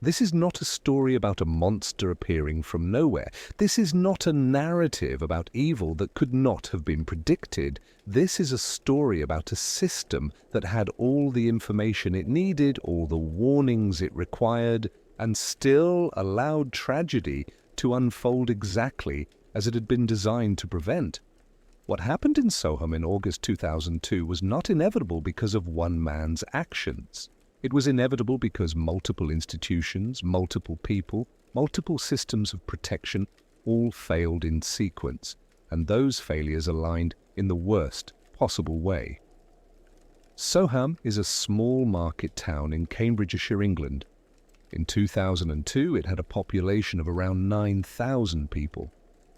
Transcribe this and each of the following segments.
This is not a story about a monster appearing from nowhere. This is not a narrative about evil that could not have been predicted. This is a story about a system that had all the information it needed, all the warnings it required, and still allowed tragedy to unfold exactly as it had been designed to prevent. What happened in Soham in August 2002 was not inevitable because of one man's actions. It was inevitable because multiple institutions, multiple people, multiple systems of protection all failed in sequence, and those failures aligned in the worst possible way. Soham is a small market town in Cambridgeshire, England. In 2002, it had a population of around 9,000 people.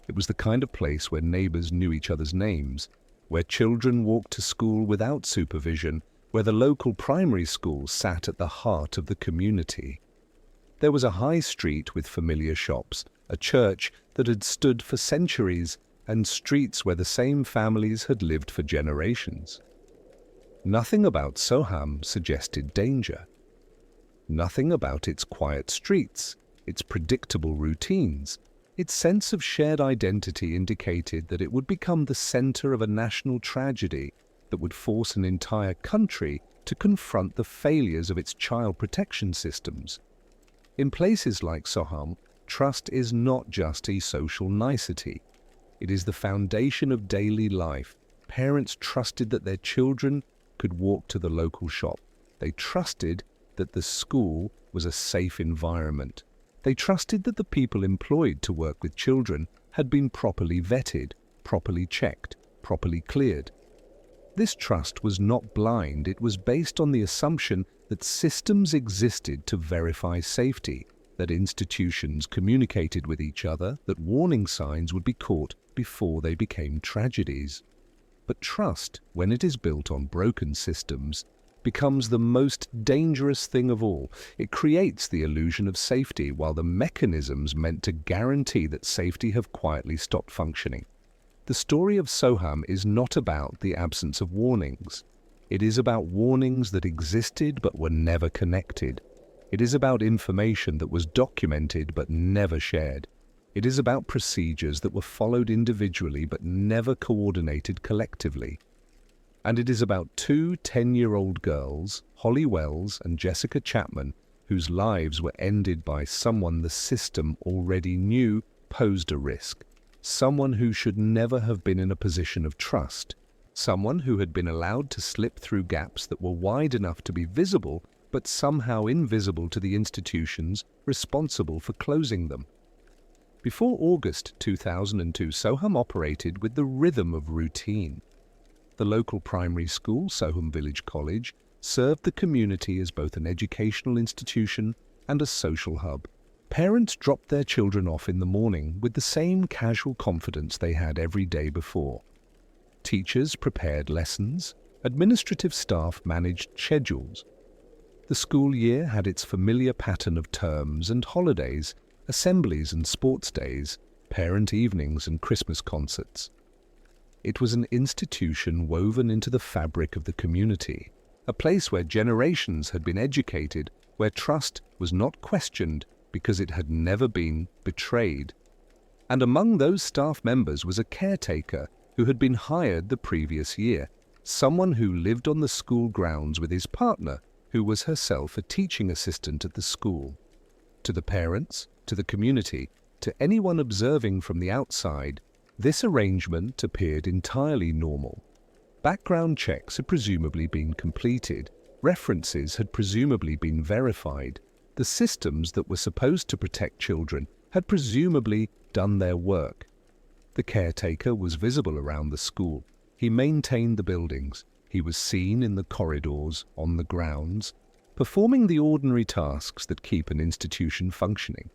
It was the kind of place where neighbours knew each other's names, where children walked to school without supervision, where the local primary school sat at the heart of the community. There was a high street with familiar shops, a church that had stood for centuries, and streets where the same families had lived for generations. Nothing about Soham suggested danger. Nothing about its quiet streets, its predictable routines, its sense of shared identity indicated that it would become the center of a national tragedy that would force an entire country to confront the failures of its child protection systems. In places like Soham, trust is not just a social nicety. It is the foundation of daily life. Parents trusted that their children could walk to the local shop. They trusted that the school was a safe environment. They trusted that the people employed to work with children had been properly vetted, properly checked, properly cleared. This trust was not blind, it was based on the assumption that systems existed to verify safety, that institutions communicated with each other, that warning signs would be caught before they became tragedies. But trust, when it is built on broken systems, becomes the most dangerous thing of all. It creates the illusion of safety while the mechanisms meant to guarantee that safety have quietly stopped functioning. The story of Soham is not about the absence of warnings. It is about warnings that existed but were never connected. It is about information that was documented but never shared. It is about procedures that were followed individually but never coordinated collectively. And it is about two 10-year-old girls, Holly Wells and Jessica Chapman, whose lives were ended by someone the system already knew posed a risk. Someone who should never have been in a position of trust. Someone who had been allowed to slip through gaps that were wide enough to be visible, but somehow invisible to the institutions responsible for closing them. Before August 2002, Soham operated with the rhythm of routine. The local primary school, Soham Village College, served the community as both an educational institution and a social hub. Parents dropped their children off in the morning with the same casual confidence they had every day before. Teachers prepared lessons, administrative staff managed schedules. The school year had its familiar pattern of terms and holidays, assemblies and sports days, parent evenings and Christmas concerts. It was an institution woven into the fabric of the community, a place where generations had been educated, where trust was not questioned because it had never been betrayed. And among those staff members was a caretaker who had been hired the previous year, someone who lived on the school grounds with his partner, who was herself a teaching assistant at the school. To the parents, to the community, to anyone observing from the outside, this arrangement appeared entirely normal. Background checks had presumably been completed, references had presumably been verified, the systems that were supposed to protect children had presumably done their work. The caretaker was visible around the school. He maintained the buildings. He was seen in the corridors, on the grounds, performing the ordinary tasks that keep an institution functioning.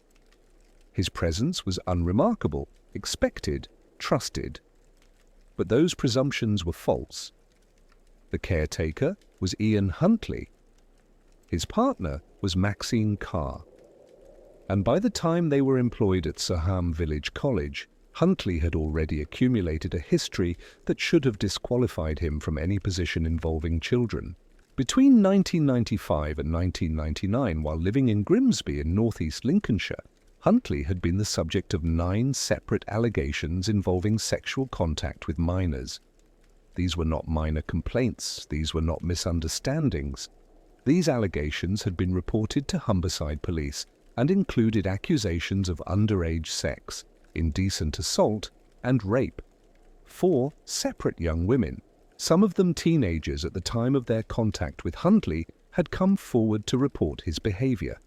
His presence was unremarkable, expected, trusted. But those presumptions were false. The caretaker was Ian Huntley. His partner was Maxine Carr. And by the time they were employed at Soham Village College, Huntley had already accumulated a history that should have disqualified him from any position involving children, Between 1995 and 1999, while living in Grimsby in northeast Lincolnshire, Huntley had been the subject of 9 separate allegations involving sexual contact with minors. These were not minor complaints, these were not misunderstandings. These allegations had been reported to Humberside Police and included accusations of underage sex, indecent assault, and rape. 4 separate young women, some of them teenagers at the time of their contact with Huntley, had come forward to report his behaviour.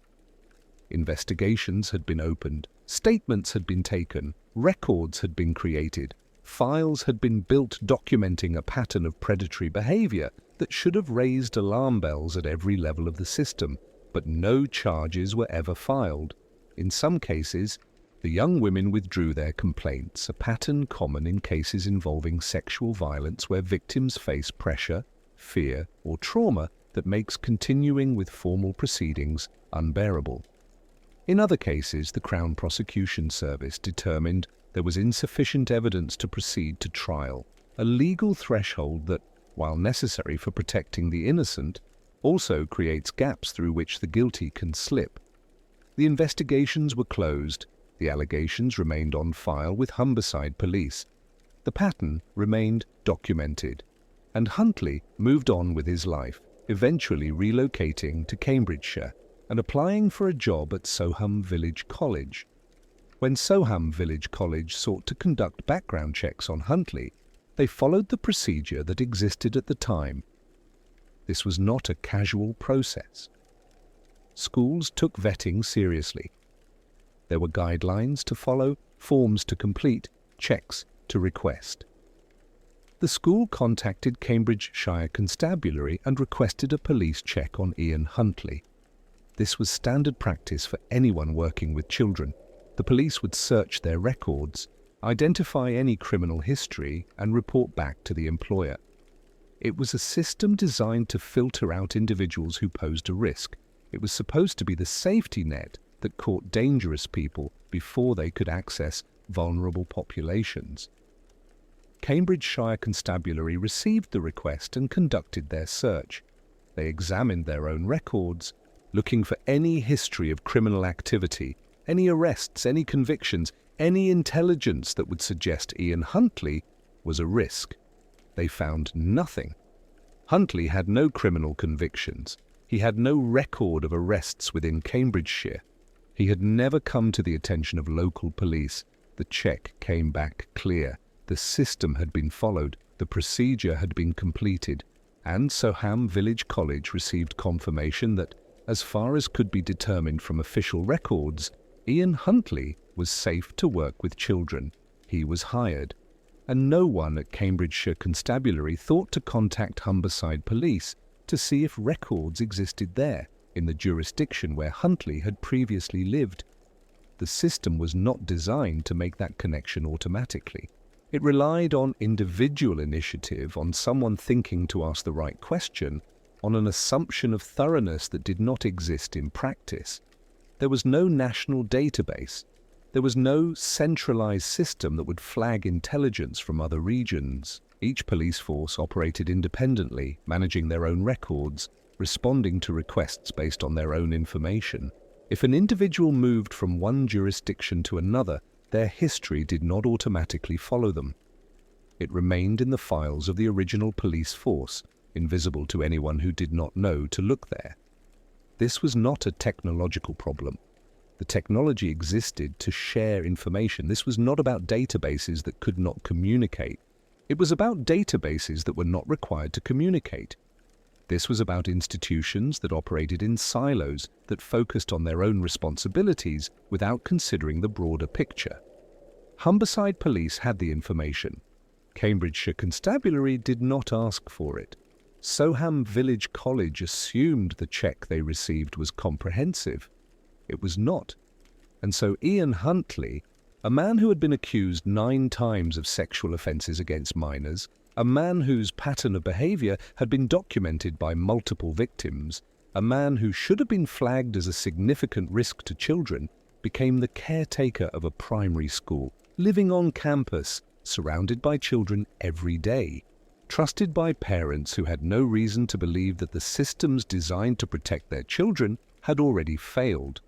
Investigations had been opened, statements had been taken, records had been created, files had been built documenting a pattern of predatory behaviour that should have raised alarm bells at every level of the system, but no charges were ever filed. In some cases, the young women withdrew their complaints, a pattern common in cases involving sexual violence where victims face pressure, fear, or trauma that makes continuing with formal proceedings unbearable. In other cases, the Crown Prosecution Service determined there was insufficient evidence to proceed to trial, a legal threshold that, while necessary for protecting the innocent, also creates gaps through which the guilty can slip. The investigations were closed, the allegations remained on file with Humberside Police. The pattern remained documented, and Huntley moved on with his life, eventually relocating to Cambridgeshire and applying for a job at Soham Village College. When Soham Village College sought to conduct background checks on Huntley, they followed the procedure that existed at the time. This was not a casual process. Schools took vetting seriously. There were guidelines to follow, forms to complete, checks to request. The school contacted Cambridgeshire Constabulary and requested a police check on Ian Huntley. This was standard practice for anyone working with children. The police would search their records, identify any criminal history, and report back to the employer. It was a system designed to filter out individuals who posed a risk. It was supposed to be the safety net that caught dangerous people before they could access vulnerable populations. Cambridgeshire Constabulary received the request and conducted their search. They examined their own records, looking for any history of criminal activity, any arrests, any convictions, any intelligence that would suggest Ian Huntley was a risk. They found nothing. Huntley had no criminal convictions. He had no record of arrests within Cambridgeshire. He had never come to the attention of local police. The check came back clear. The system had been followed. The procedure had been completed. And Soham Village College received confirmation that, as far as could be determined from official records, Ian Huntley was safe to work with children. He was hired. And no one at Cambridgeshire Constabulary thought to contact Humberside Police to see if records existed there, in the jurisdiction where Huntley had previously lived. The system was not designed to make that connection automatically. It relied on individual initiative, on someone thinking to ask the right question, on an assumption of thoroughness that did not exist in practice. There was no national database. There was no centralized system that would flag intelligence from other regions. Each police force operated independently, managing their own records, responding to requests based on their own information. If an individual moved from one jurisdiction to another, their history did not automatically follow them. It remained in the files of the original police force, invisible to anyone who did not know to look there. This was not a technological problem. The technology existed to share information. This was not about databases that could not communicate. It was about databases that were not required to communicate. This was about institutions that operated in silos, that focused on their own responsibilities without considering the broader picture. Humberside Police had the information. Cambridgeshire Constabulary did not ask for it. Soham Village College assumed the check they received was comprehensive. It was not. And so Ian Huntley, a man who had been accused 9 times of sexual offences against minors, a man whose pattern of behaviour had been documented by multiple victims, a man who should have been flagged as a significant risk to children, became the caretaker of a primary school, living on campus, surrounded by children every day, trusted by parents who had no reason to believe that the systems designed to protect their children had already failed.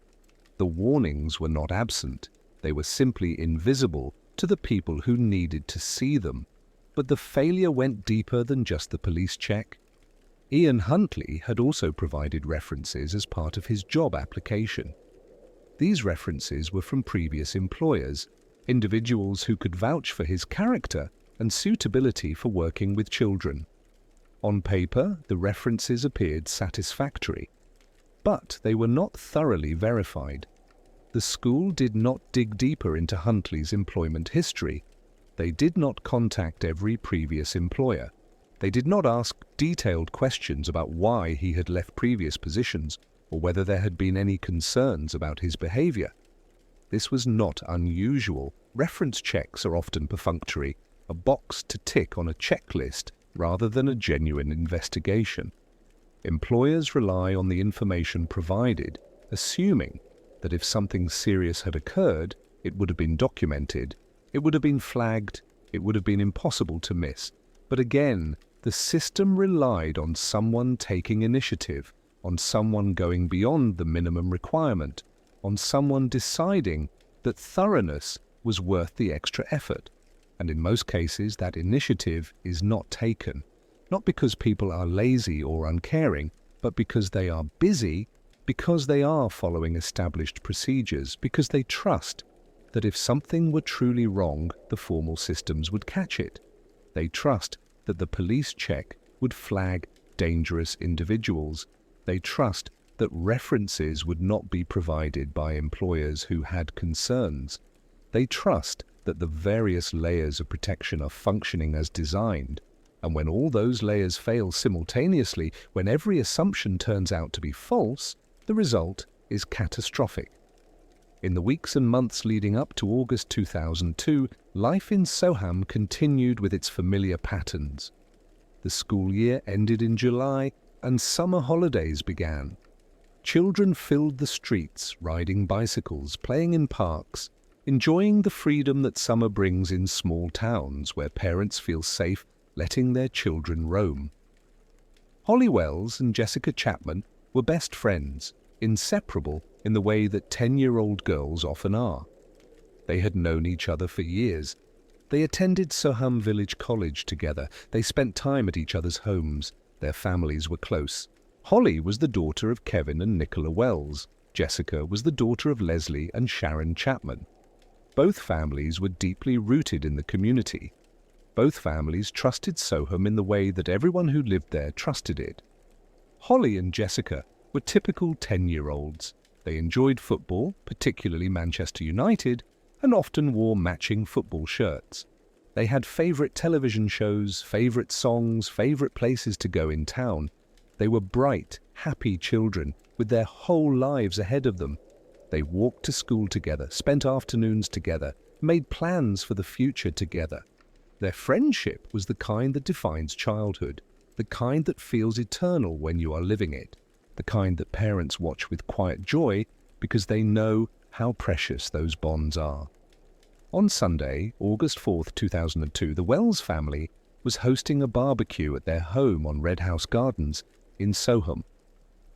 The warnings were not absent, they were simply invisible to the people who needed to see them. But the failure went deeper than just the police check. Ian Huntley had also provided references as part of his job application. These references were from previous employers, individuals who could vouch for his character and suitability for working with children. On paper, the references appeared satisfactory, but they were not thoroughly verified. The school did not dig deeper into Huntley's employment history. They did not contact every previous employer. They did not ask detailed questions about why he had left previous positions or whether there had been any concerns about his behavior. This was not unusual. Reference checks are often perfunctory, a box to tick on a checklist rather than a genuine investigation. Employers rely on the information provided, assuming that if something serious had occurred, it would have been documented, it would have been flagged, it would have been impossible to miss. But again, the system relied on someone taking initiative, on someone going beyond the minimum requirement, on someone deciding that thoroughness was worth the extra effort. And in most cases, that initiative is not taken, not because people are lazy or uncaring, but because they are busy, because they are following established procedures, because they trust that if something were truly wrong, the formal systems would catch it. They trust that the police check would flag dangerous individuals. They trust that references would not be provided by employers who had concerns. They trust that the various layers of protection are functioning as designed. And when all those layers fail simultaneously, when every assumption turns out to be false, the result is catastrophic. In the weeks and months leading up to August 2002, life in Soham continued with its familiar patterns. The school year ended in July and summer holidays began. Children filled the streets, riding bicycles, playing in parks, enjoying the freedom that summer brings in small towns where parents feel safe letting their children roam. Holly Wells and Jessica Chapman were best friends, inseparable in the way that 10-year-old girls often are. They had known each other for years. They attended Soham Village College together. They spent time at each other's homes. Their families were close. Holly was the daughter of Kevin and Nicola Wells. Jessica was the daughter of Leslie and Sharon Chapman. Both families were deeply rooted in the community. Both families trusted Soham in the way that everyone who lived there trusted it. Holly and Jessica were typical 10-year-olds. They enjoyed football, particularly Manchester United, and often wore matching football shirts. They had favourite television shows, favourite songs, favourite places to go in town. They were bright, happy children with their whole lives ahead of them. They walked to school together, spent afternoons together, made plans for the future together. Their friendship was the kind that defines childhood, the kind that feels eternal when you are living it, the kind that parents watch with quiet joy because they know how precious those bonds are. On Sunday, August 4th, 2002, the Wells family was hosting a barbecue at their home on Red House Gardens in Soham.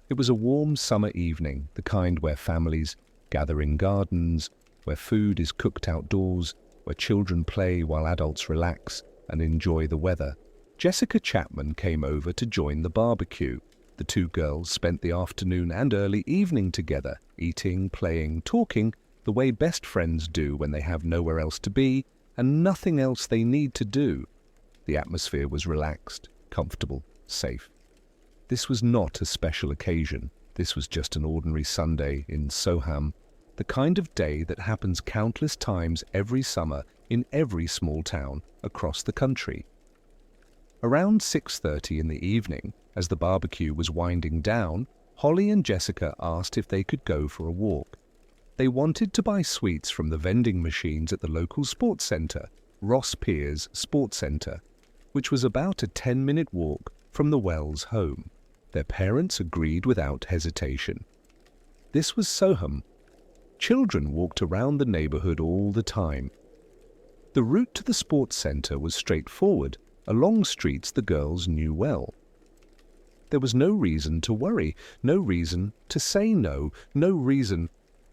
It was a warm summer evening, the kind where families gather in gardens, where food is cooked outdoors, where children play while adults relax and enjoy the weather. Jessica Chapman came over to join the barbecue. The two girls spent the afternoon and early evening together, eating, playing, talking, the way best friends do when they have nowhere else to be and nothing else they need to do. The atmosphere was relaxed, comfortable, safe. This was not a special occasion. This was just an ordinary Sunday in Soham, the kind of day that happens countless times every summer in every small town across the country. Around 6:30 in the evening, as the barbecue was winding down, Holly and Jessica asked if they could go for a walk. They wanted to buy sweets from the vending machines at the local sports centre, Ross Piers Sports Centre, which was about a 10-minute walk from the Wells' home. Their parents agreed without hesitation. This was Soham. Children walked around the neighbourhood all the time. The route to the sports centre was straightforward. along streets the girls knew well. There was no reason to worry, no reason to say no, no reason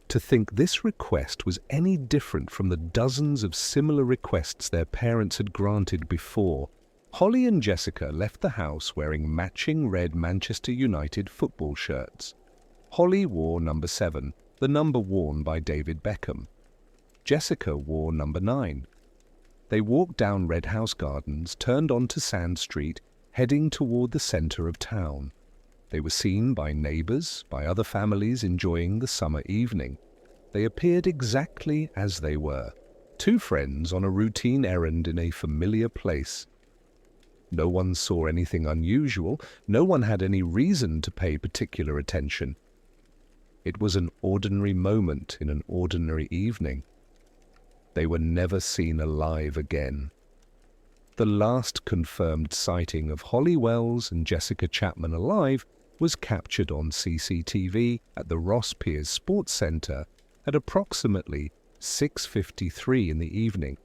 to think this request was any different from the dozens of similar requests their parents had granted before. Holly and Jessica left the house wearing matching red Manchester United football shirts. Holly wore number 7, the number worn by David Beckham. Jessica wore number 9. They walked down Red House Gardens, turned onto Sand Street, heading toward the centre of town. They were seen by neighbours, by other families enjoying the summer evening. They appeared exactly as they were, two friends on a routine errand in a familiar place. No one saw anything unusual, no one had any reason to pay particular attention. It was an ordinary moment in an ordinary evening. They were never seen alive again. The last confirmed sighting of Holly Wells and Jessica Chapman alive was captured on CCTV at the Ross Piers Sports Centre at approximately 6:53 in the evening.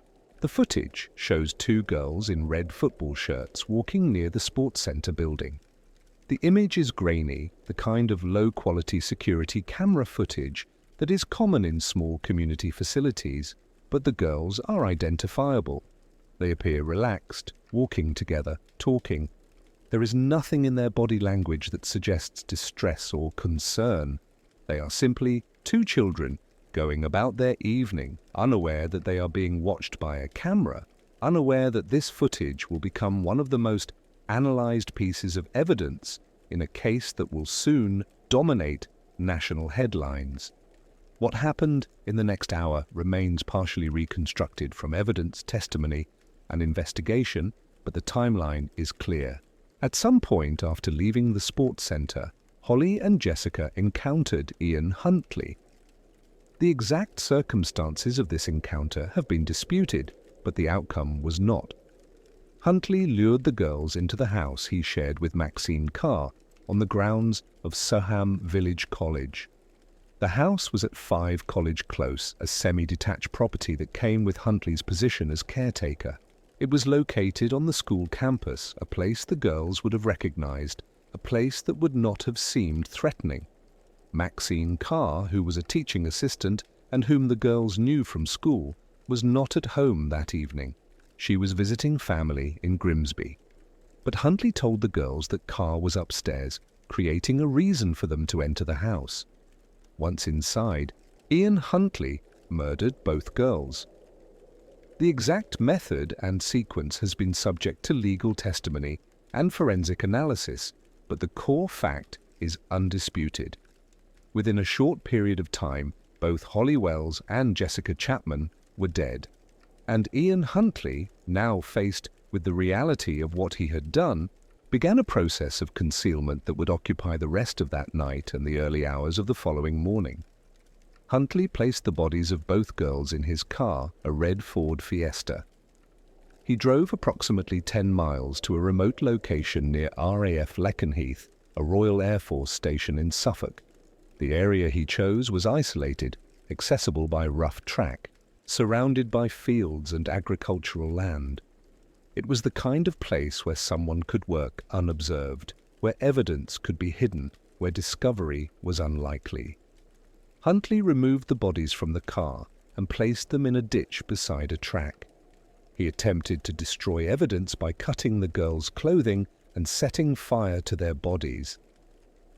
The footage shows two girls in red football shirts walking near the Sports Centre building. The image is grainy, the kind of low-quality security camera footage that is common in small community facilities, but the girls are identifiable. They appear relaxed, walking together, talking. There is nothing in their body language that suggests distress or concern. They are simply two children going about their evening, unaware that they are being watched by a camera, unaware that this footage will become one of the most analysed pieces of evidence in a case that will soon dominate national headlines. What happened in the next hour remains partially reconstructed from evidence, testimony, and investigation, but the timeline is clear. At some point after leaving the sports centre, Holly and Jessica encountered Ian Huntley. The exact circumstances of this encounter have been disputed, but the outcome was not. Huntley lured the girls into the house he shared with Maxine Carr on the grounds of Soham Village College. The house was at 5 College Close, a semi-detached property that came with Huntley's position as caretaker. It was located on the school campus, a place the girls would have recognized, a place that would not have seemed threatening. Maxine Carr, who was a teaching assistant and whom the girls knew from school, was not at home that evening. She was visiting family in Grimsby. But Huntley told the girls that Carr was upstairs, creating a reason for them to enter the house. Once inside, Ian Huntley murdered both girls. The exact method and sequence has been subject to legal testimony and forensic analysis, but the core fact is undisputed. Within a short period of time, both Holly Wells and Jessica Chapman were dead, and Ian Huntley, now faced with the reality of what he had done, began a process of concealment that would occupy the rest of that night and the early hours of the following morning. Huntley placed the bodies of both girls in his car, a red Ford Fiesta. He drove approximately 10 miles to a remote location near RAF Lakenheath, a Royal Air Force station in Suffolk. The area he chose was isolated, accessible by rough track, surrounded by fields and agricultural land. It was the kind of place where someone could work unobserved, where evidence could be hidden, where discovery was unlikely. Huntley removed the bodies from the car and placed them in a ditch beside a track. He attempted to destroy evidence by cutting the girls' clothing and setting fire to their bodies.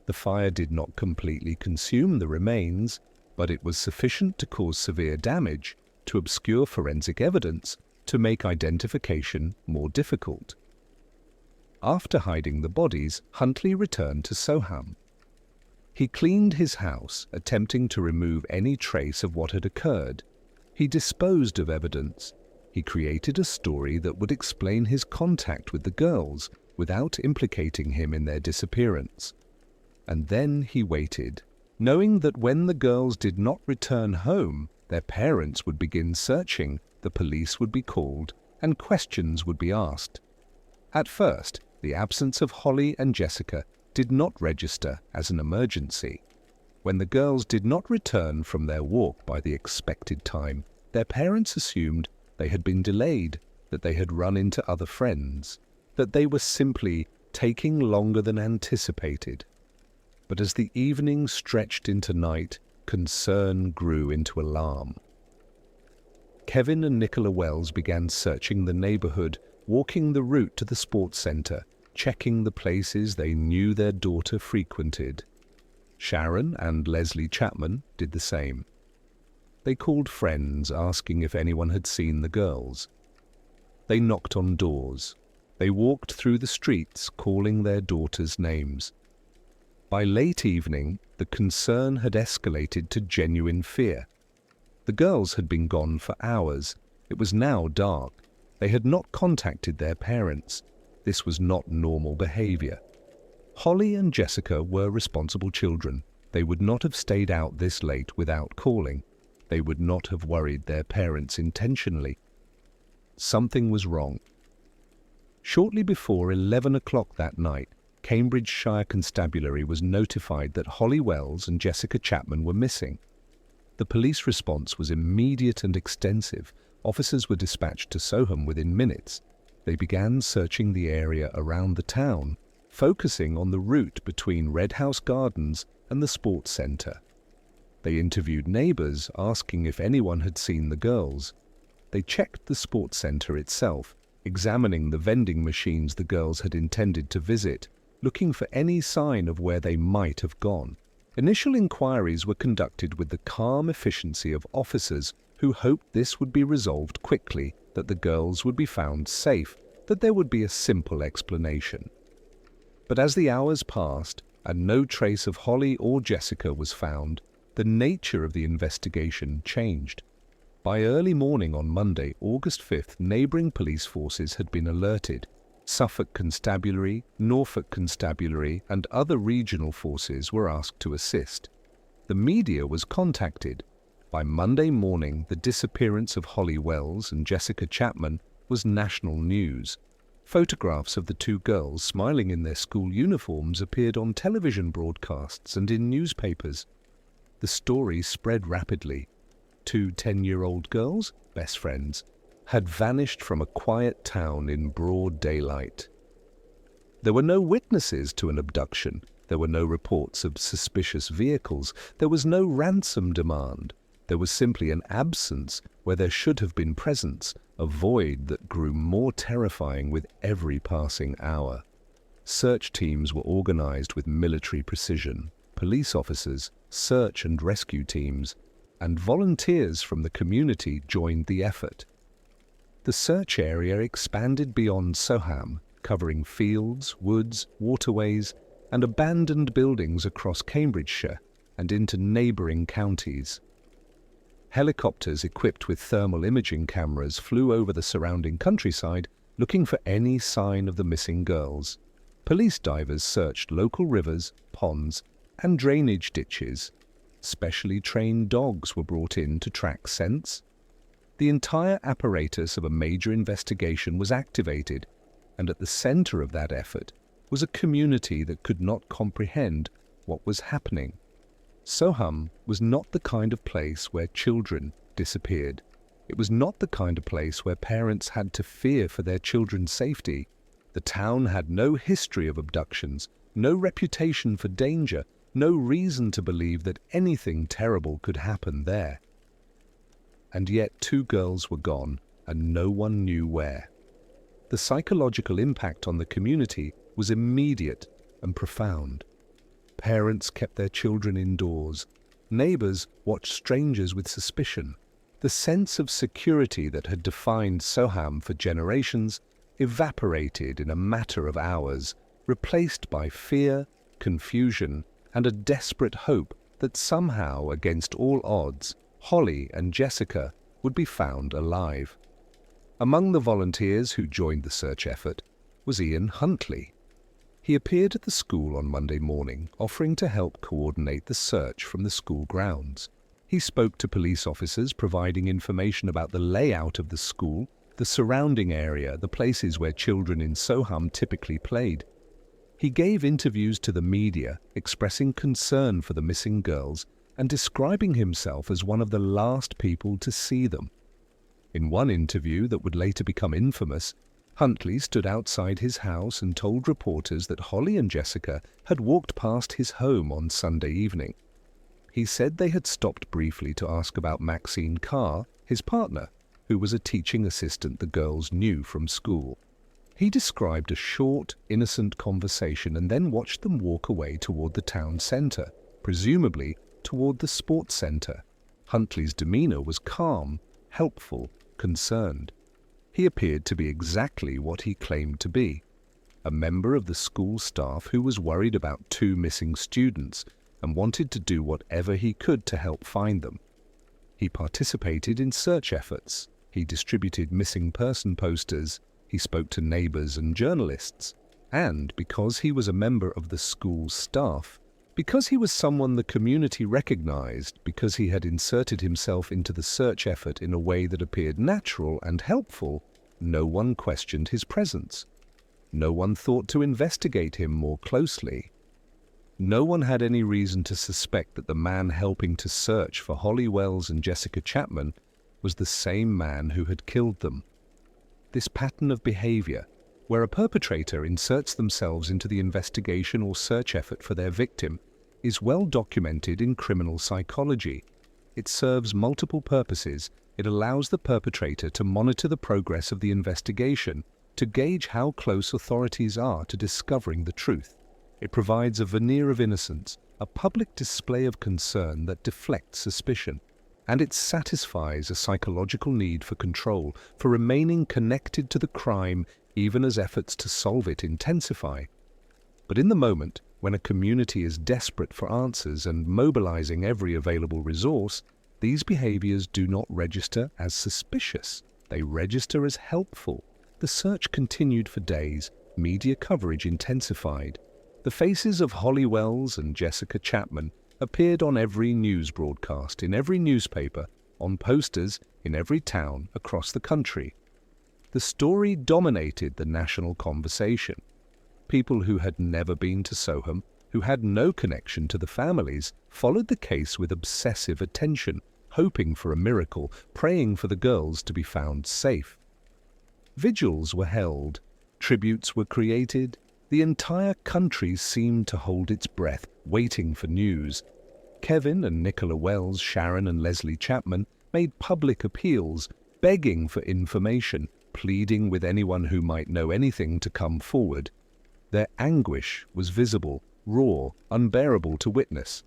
The fire did not completely consume the remains, but it was sufficient to cause severe damage, to obscure forensic evidence, to make identification more difficult. After hiding the bodies, Huntley returned to Soham. He cleaned his house, attempting to remove any trace of what had occurred. He disposed of evidence. He created a story that would explain his contact with the girls without implicating him in their disappearance. And then he waited, knowing that when the girls did not return home, their parents would begin searching, the police would be called, and questions would be asked. At first, the absence of Holly and Jessica did not register as an emergency. When the girls did not return from their walk by the expected time, their parents assumed they had been delayed, that they had run into other friends, that they were simply taking longer than anticipated. But as the evening stretched into night, concern grew into alarm. Kevin and Nicola Wells began searching the neighborhood, walking the route to the sports center, checking the places they knew their daughter frequented. Sharon and Leslie Chapman did the same. They called friends, asking if anyone had seen the girls. They knocked on doors. They walked through the streets, calling their daughters' names. By late evening, the concern had escalated to genuine fear. The girls had been gone for hours. It was now dark. They had not contacted their parents. This was not normal behavior. Holly and Jessica were responsible children. They would not have stayed out this late without calling. They would not have worried their parents intentionally. Something was wrong. Shortly before 11 o'clock that night, Cambridgeshire Constabulary was notified that Holly Wells and Jessica Chapman were missing. The police response was immediate and extensive. Officers were dispatched to Soham within minutes. They began searching the area around the town, focusing on the route between Red House Gardens and the sports centre. They interviewed neighbours, asking if anyone had seen the girls. They checked the sports centre itself, examining the vending machines the girls had intended to visit, looking for any sign of where they might have gone. Initial inquiries were conducted with the calm efficiency of officers who hoped this would be resolved quickly, that the girls would be found safe, that there would be a simple explanation. But as the hours passed and no trace of Holly or Jessica was found, the nature of the investigation changed. By early morning on Monday, August 5th, neighbouring police forces had been alerted. Suffolk Constabulary, Norfolk Constabulary and other regional forces were asked to assist. The media was contacted. By Monday morning, the disappearance of Holly Wells and Jessica Chapman was national news. Photographs of the two girls smiling in their school uniforms appeared on television broadcasts and in newspapers. The story spread rapidly. Two 10-year-old girls, best friends, had vanished from a quiet town in broad daylight. There were no witnesses to an abduction. There were no reports of suspicious vehicles. There was no ransom demand. There was simply an absence where there should have been presence, a void that grew more terrifying with every passing hour. Search teams were organized with military precision. Police officers, search and rescue teams, and volunteers from the community joined the effort. The search area expanded beyond Soham, covering fields, woods, waterways, and abandoned buildings across Cambridgeshire and into neighbouring counties. Helicopters equipped with thermal imaging cameras flew over the surrounding countryside, looking for any sign of the missing girls. Police divers searched local rivers, ponds, and drainage ditches. Specially trained dogs were brought in to track scents. The entire apparatus of a major investigation was activated, and at the centre of that effort was a community that could not comprehend what was happening. Soham was not the kind of place where children disappeared. It was not the kind of place where parents had to fear for their children's safety. The town had no history of abductions, no reputation for danger, no reason to believe that anything terrible could happen there. And yet two girls were gone, and no one knew where. The psychological impact on the community was immediate and profound. Parents kept their children indoors. Neighbours watched strangers with suspicion. The sense of security that had defined Soham for generations evaporated in a matter of hours, replaced by fear, confusion, and a desperate hope that somehow, against all odds, Holly and Jessica would be found alive. Among the volunteers who joined the search effort was Ian Huntley. He appeared at the school on Monday morning, offering to help coordinate the search from the school grounds. He spoke to police officers, providing information about the layout of the school, the surrounding area, the places where children in Soham typically played. He gave interviews to the media, expressing concern for the missing girls and describing himself as one of the last people to see them. In one interview that would later become infamous, Huntley stood outside his house and told reporters that Holly and Jessica had walked past his home on Sunday evening. He said they had stopped briefly to ask about Maxine Carr, his partner, who was a teaching assistant the girls knew from school. He described a short, innocent conversation and then watched them walk away toward the town centre, presumably toward the sports centre. Huntley's demeanour was calm, helpful, concerned. He appeared to be exactly what he claimed to be, a member of the school staff who was worried about 2 missing students and wanted to do whatever he could to help find them. He participated in search efforts. He distributed missing person posters. He spoke to neighbours and journalists. And because he was a member of the school staff, because he was someone the community recognised, because he had inserted himself into the search effort in a way that appeared natural and helpful, no one questioned his presence. No one thought to investigate him more closely. No one had any reason to suspect that the man helping to search for Holly Wells and Jessica Chapman was the same man who had killed them. This pattern of behaviour, where a perpetrator inserts themselves into the investigation or search effort for their victim, is well documented in criminal psychology. It serves multiple purposes. It allows the perpetrator to monitor the progress of the investigation, to gauge how close authorities are to discovering the truth. It provides a veneer of innocence, a public display of concern that deflects suspicion. And it satisfies a psychological need for control, for remaining connected to the crime even as efforts to solve it intensify. But in the moment, when a community is desperate for answers and mobilizing every available resource, these behaviors do not register as suspicious. They register as helpful. The search continued for days. Media coverage intensified. The faces of Holly Wells and Jessica Chapman appeared on every news broadcast, in every newspaper, on posters in every town across the country. The story dominated the national conversation. People who had never been to Soham, who had no connection to the families, followed the case with obsessive attention, hoping for a miracle, praying for the girls to be found safe. Vigils were held, tributes were created. The entire country seemed to hold its breath, waiting for news. Kevin and Nicola Wells, Sharon and Leslie Chapman made public appeals, begging for information, pleading with anyone who might know anything to come forward. Their anguish was visible, raw, unbearable to witness.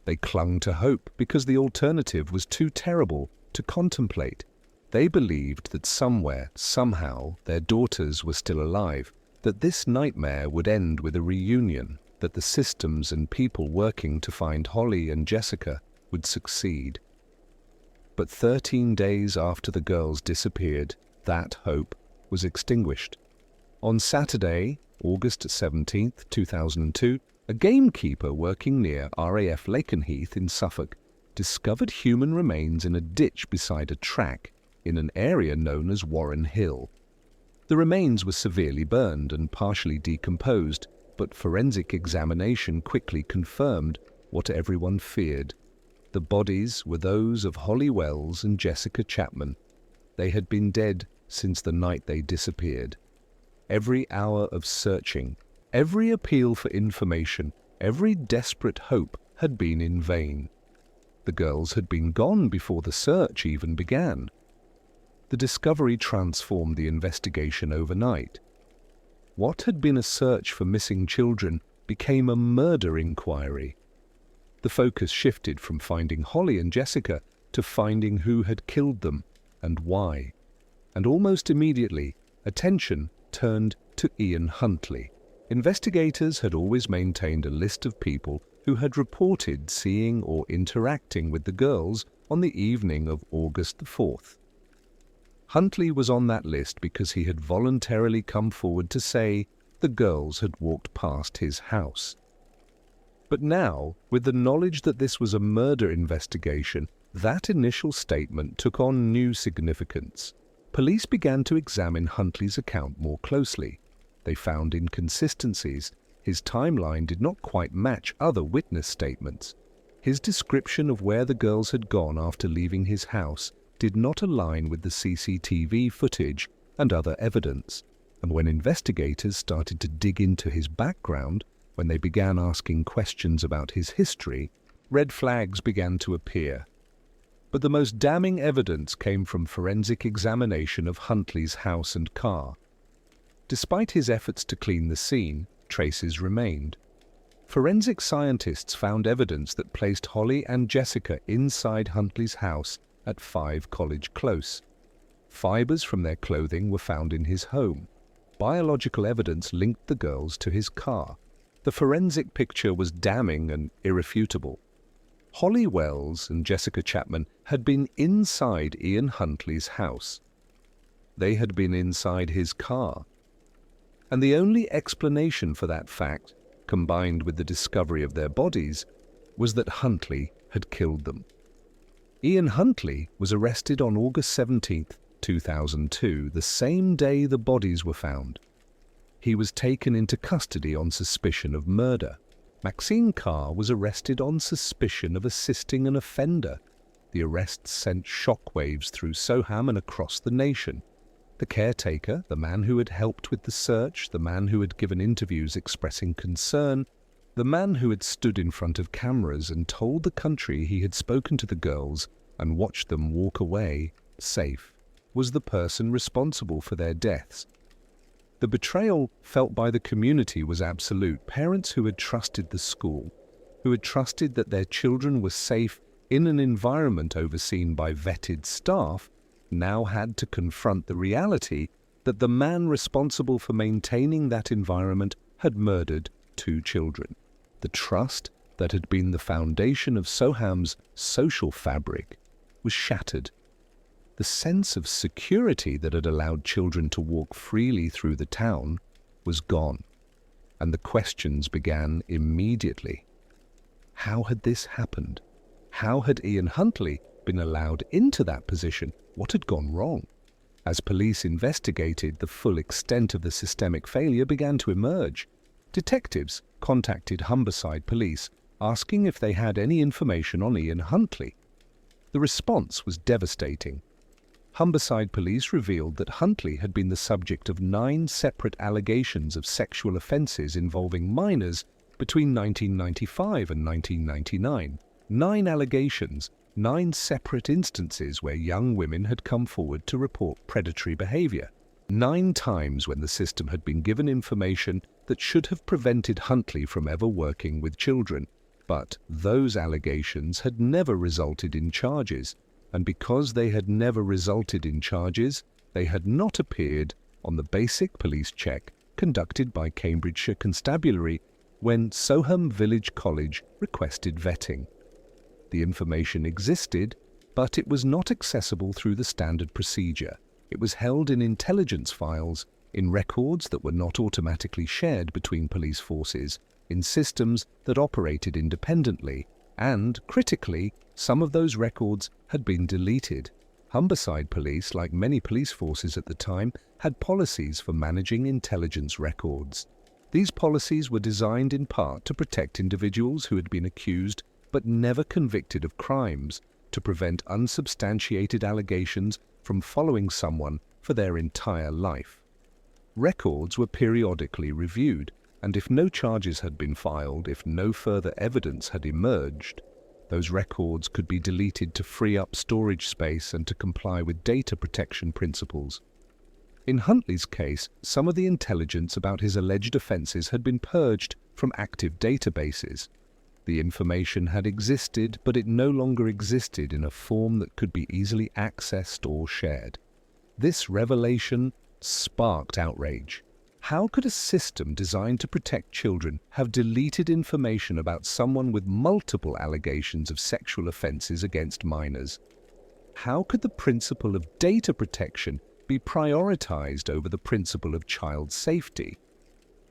They clung to hope because the alternative was too terrible to contemplate. They believed that somewhere, somehow, their daughters were still alive, that this nightmare would end with a reunion, that the systems and people working to find Holly and Jessica would succeed. But 13 days after the girls disappeared, that hope was extinguished. On Saturday, August 17th, 2002, a gamekeeper working near RAF Lakenheath in Suffolk discovered human remains in a ditch beside a track in an area known as Warren Hill. The remains were severely burned and partially decomposed, but forensic examination quickly confirmed what everyone feared. The bodies were those of Holly Wells and Jessica Chapman. They had been dead since the night they disappeared. Every hour of searching, every appeal for information, every desperate hope had been in vain. The girls had been gone before the search even began. The discovery transformed the investigation overnight. What had been a search for missing children became a murder inquiry. The focus shifted from finding Holly and Jessica to finding who had killed them and why. And almost immediately, attention turned to Ian Huntley. Investigators had always maintained a list of people who had reported seeing or interacting with the girls on the evening of August the 4th. Huntley was on that list because he had voluntarily come forward to say the girls had walked past his house. But now, with the knowledge that this was a murder investigation, that initial statement took on new significance. Police began to examine Huntley's account more closely. They found inconsistencies. His timeline did not quite match other witness statements. His description of where the girls had gone after leaving his house did not align with the CCTV footage and other evidence, and when investigators started to dig into his background, when they began asking questions about his history, red flags began to appear. But the most damning evidence came from forensic examination of Huntley's house and car. Despite his efforts to clean the scene, traces remained. Forensic scientists found evidence that placed Holly and Jessica inside Huntley's house at 5 College Close. Fibers from their clothing were found in his home. Biological evidence linked the girls to his car. The forensic picture was damning and irrefutable. Holly Wells and Jessica Chapman had been inside Ian Huntley's house. They had been inside his car. And the only explanation for that fact, combined with the discovery of their bodies, was that Huntley had killed them. Ian Huntley was arrested on August 17, 2002, the same day the bodies were found. He was taken into custody on suspicion of murder. Maxine Carr was arrested on suspicion of assisting an offender. The arrests sent shockwaves through Soham and across the nation. The caretaker, the man who had helped with the search, the man who had given interviews expressing concern, the man who had stood in front of cameras and told the country he had spoken to the girls and watched them walk away, safe, was the person responsible for their deaths. The betrayal felt by the community was absolute. Parents who had trusted the school, who had trusted that their children were safe in an environment overseen by vetted staff, now had to confront the reality that the man responsible for maintaining that environment had murdered 2 children. The trust that had been the foundation of Soham's social fabric was shattered. The sense of security that had allowed children to walk freely through the town was gone, and the questions began immediately. How had this happened? How had Ian Huntley been allowed into that position? What had gone wrong? As police investigated, the full extent of the systemic failure began to emerge. Detectives contacted Humberside Police, asking if they had any information on Ian Huntley. The response was devastating. Humberside Police revealed that Huntley had been the subject of 9 separate allegations of sexual offences involving minors between 1995 and 1999. 9 allegations, 9 separate instances where young women had come forward to report predatory behaviour. 9 times when the system had been given information that should have prevented Huntley from ever working with children. But those allegations had never resulted in charges, and because they had never resulted in charges, they had not appeared on the basic police check conducted by Cambridgeshire Constabulary when Soham Village College requested vetting. The information existed, but it was not accessible through the standard procedure. It was held in intelligence files, in records that were not automatically shared between police forces, in systems that operated independently, and, critically, some of those records had been deleted. Humberside Police, like many police forces at the time, had policies for managing intelligence records. These policies were designed in part to protect individuals who had been accused but never convicted of crimes, to prevent unsubstantiated allegations from following someone for their entire life. Records were periodically reviewed, and if no charges had been filed, if no further evidence had emerged, those records could be deleted to free up storage space and to comply with data protection principles. In Huntley's case, some of the intelligence about his alleged offences had been purged from active databases. The information had existed, but it no longer existed in a form that could be easily accessed or shared. This revelation sparked outrage. How could a system designed to protect children have deleted information about someone with multiple allegations of sexual offences against minors? How could the principle of data protection be prioritized over the principle of child safety?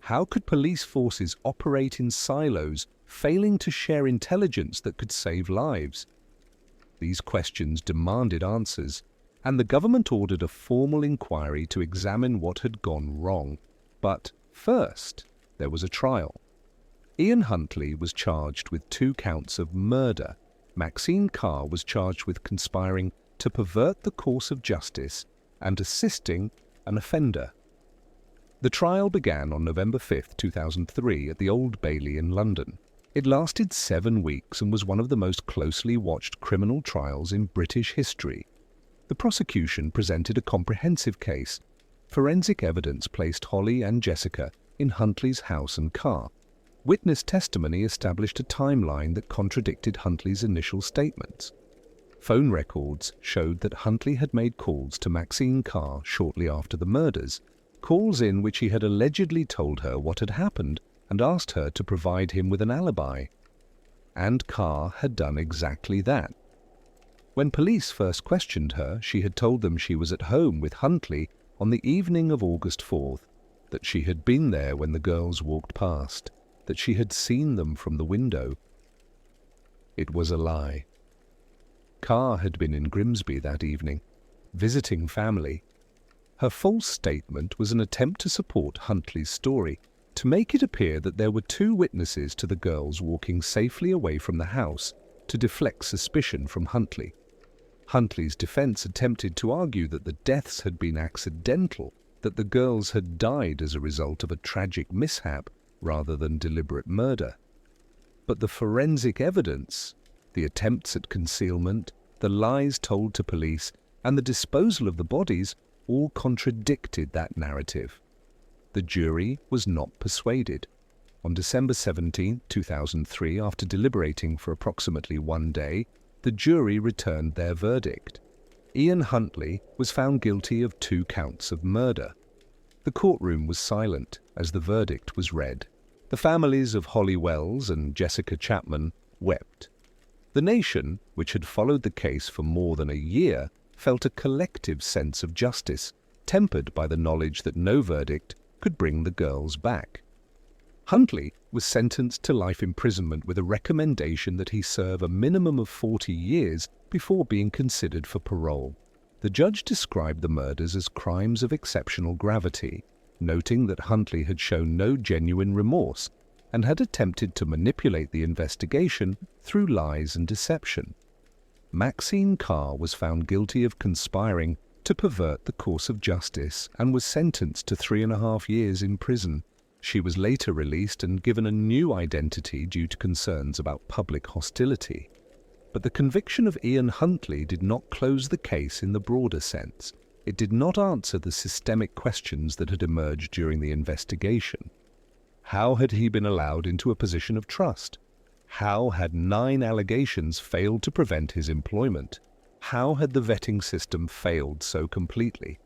How could police forces operate in silos, failing to share intelligence that could save lives? These questions demanded answers, and the government ordered a formal inquiry to examine what had gone wrong. But first, there was a trial. Ian Huntley was charged with 2 counts of murder. Maxine Carr was charged with conspiring to pervert the course of justice and assisting an offender. The trial began on November 5, 2003 at the Old Bailey in London. It lasted 7 weeks and was one of the most closely watched criminal trials in British history. The prosecution presented a comprehensive case. Forensic evidence placed Holly and Jessica in Huntley's house and car. Witness testimony established a timeline that contradicted Huntley's initial statements. Phone records showed that Huntley had made calls to Maxine Carr shortly after the murders, calls in which he had allegedly told her what had happened and asked her to provide him with an alibi. And Carr had done exactly that. When police first questioned her, she had told them she was at home with Huntley on the evening of August 4th, that she had been there when the girls walked past, that she had seen them from the window. It was a lie. Carr had been in Grimsby that evening, visiting family. Her false statement was an attempt to support Huntley's story, to make it appear that there were 2 witnesses to the girls walking safely away from the house, to deflect suspicion from Huntley. Huntley's defense attempted to argue that the deaths had been accidental, that the girls had died as a result of a tragic mishap rather than deliberate murder. But the forensic evidence, the attempts at concealment, the lies told to police, and the disposal of the bodies all contradicted that narrative. The jury was not persuaded. On December 17, 2003, after deliberating for approximately 1 day, the jury returned their verdict. Ian Huntley was found guilty of 2 counts of murder. The courtroom was silent as the verdict was read. The families of Holly Wells and Jessica Chapman wept. The nation, which had followed the case for more than a year, felt a collective sense of justice, tempered by the knowledge that no verdict could bring the girls back. Huntley was sentenced to life imprisonment with a recommendation that he serve a minimum of 40 years before being considered for parole. The judge described the murders as crimes of exceptional gravity, noting that Huntley had shown no genuine remorse and had attempted to manipulate the investigation through lies and deception. Maxine Carr was found guilty of conspiring to pervert the course of justice and was sentenced to 3.5 years in prison. She was later released and given a new identity due to concerns about public hostility. But the conviction of Ian Huntley did not close the case in the broader sense. It did not answer the systemic questions that had emerged during the investigation. How had he been allowed into a position of trust? How had 9 allegations failed to prevent his employment? How had the vetting system failed so completely?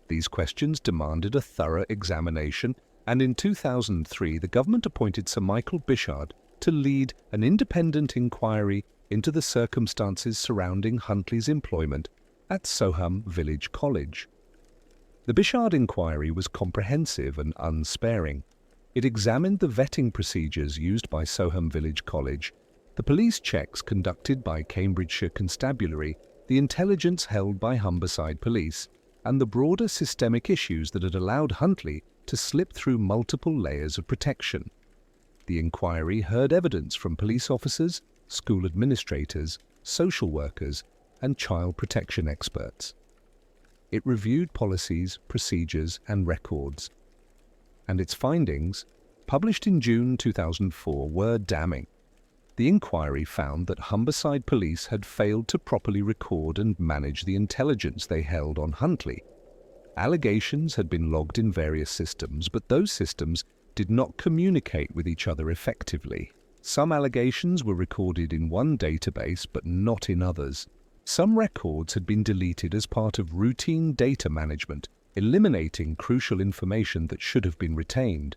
These questions demanded a thorough examination, and in 2003 the government appointed Sir Michael Bishard to lead an independent inquiry into the circumstances surrounding Huntley's employment at Soham Village College. The Bishard inquiry was comprehensive and unsparing. It examined the vetting procedures used by Soham Village College, the police checks conducted by Cambridgeshire Constabulary, the intelligence held by Humberside Police, and the broader systemic issues that had allowed Huntley to slip through multiple layers of protection. The inquiry heard evidence from police officers, school administrators, social workers, and child protection experts. It reviewed policies, procedures, and records. And its findings, published in June 2004, were damning. The inquiry found that Humberside Police had failed to properly record and manage the intelligence they held on Huntley. Allegations had been logged in various systems, but those systems did not communicate with each other effectively. Some allegations were recorded in one database, but not in others. Some records had been deleted as part of routine data management, eliminating crucial information that should have been retained.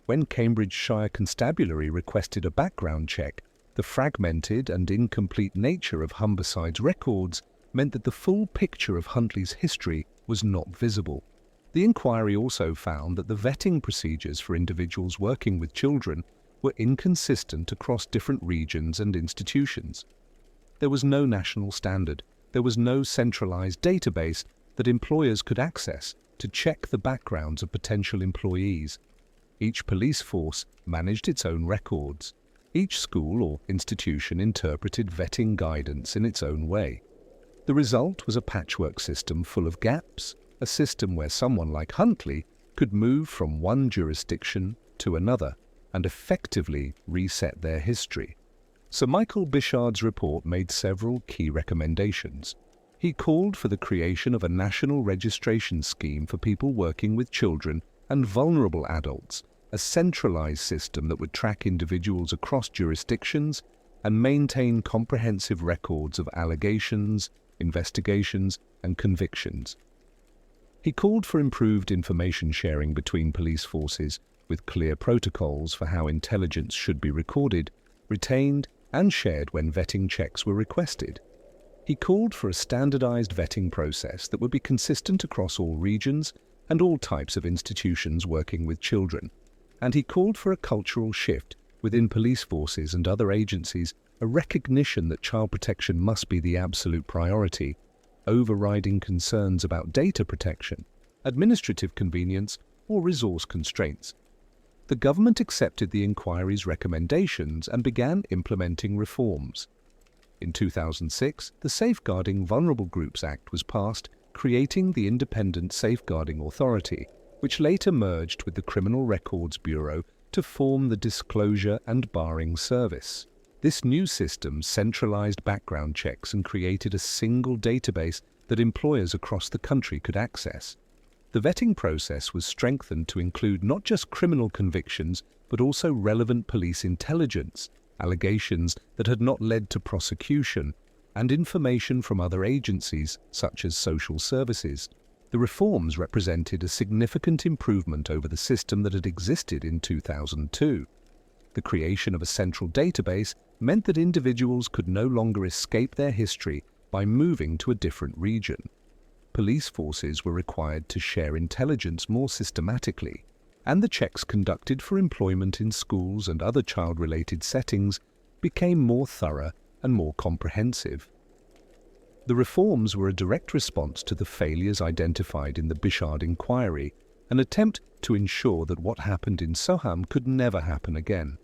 When Cambridgeshire Constabulary requested a background check, the fragmented and incomplete nature of Humberside's records meant that the full picture of Huntley's history was not visible. The inquiry also found that the vetting procedures for individuals working with children were inconsistent across different regions and institutions. There was no national standard. There was no centralized database that employers could access to check the backgrounds of potential employees. Each police force managed its own records. Each school or institution interpreted vetting guidance in its own way. The result was a patchwork system full of gaps, a system where someone like Huntley could move from one jurisdiction to another and effectively reset their history. Sir Michael Bishard's report made several key recommendations. He called for the creation of a national registration scheme for people working with children and vulnerable adults, a centralized system that would track individuals across jurisdictions and maintain comprehensive records of allegations, investigations, and convictions. He called for improved information sharing between police forces, with clear protocols for how intelligence should be recorded, retained, and shared when vetting checks were requested. He called for a standardized vetting process that would be consistent across all regions and all types of institutions working with children. And he called for a cultural shift within police forces and other agencies, a recognition that child protection must be the absolute priority, overriding concerns about data protection, administrative convenience, or resource constraints. The government accepted the inquiry's recommendations and began implementing reforms. In 2006, the Safeguarding Vulnerable Groups Act was passed, creating the Independent Safeguarding Authority, which later merged with the Criminal Records Bureau to form the Disclosure and Barring Service. This new system centralized background checks and created a single database that employers across the country could access. The vetting process was strengthened to include not just criminal convictions, but also relevant police intelligence, allegations that had not led to prosecution, and information from other agencies, such as social services. The reforms represented a significant improvement over the system that had existed in 2002. The creation of a central database meant that individuals could no longer escape their history by moving to a different region. Police forces were required to share intelligence more systematically, and the checks conducted for employment in schools and other child-related settings became more thorough and more comprehensive. The reforms were a direct response to the failures identified in the Bishard inquiry, an attempt to ensure that what happened in Soham could never happen again.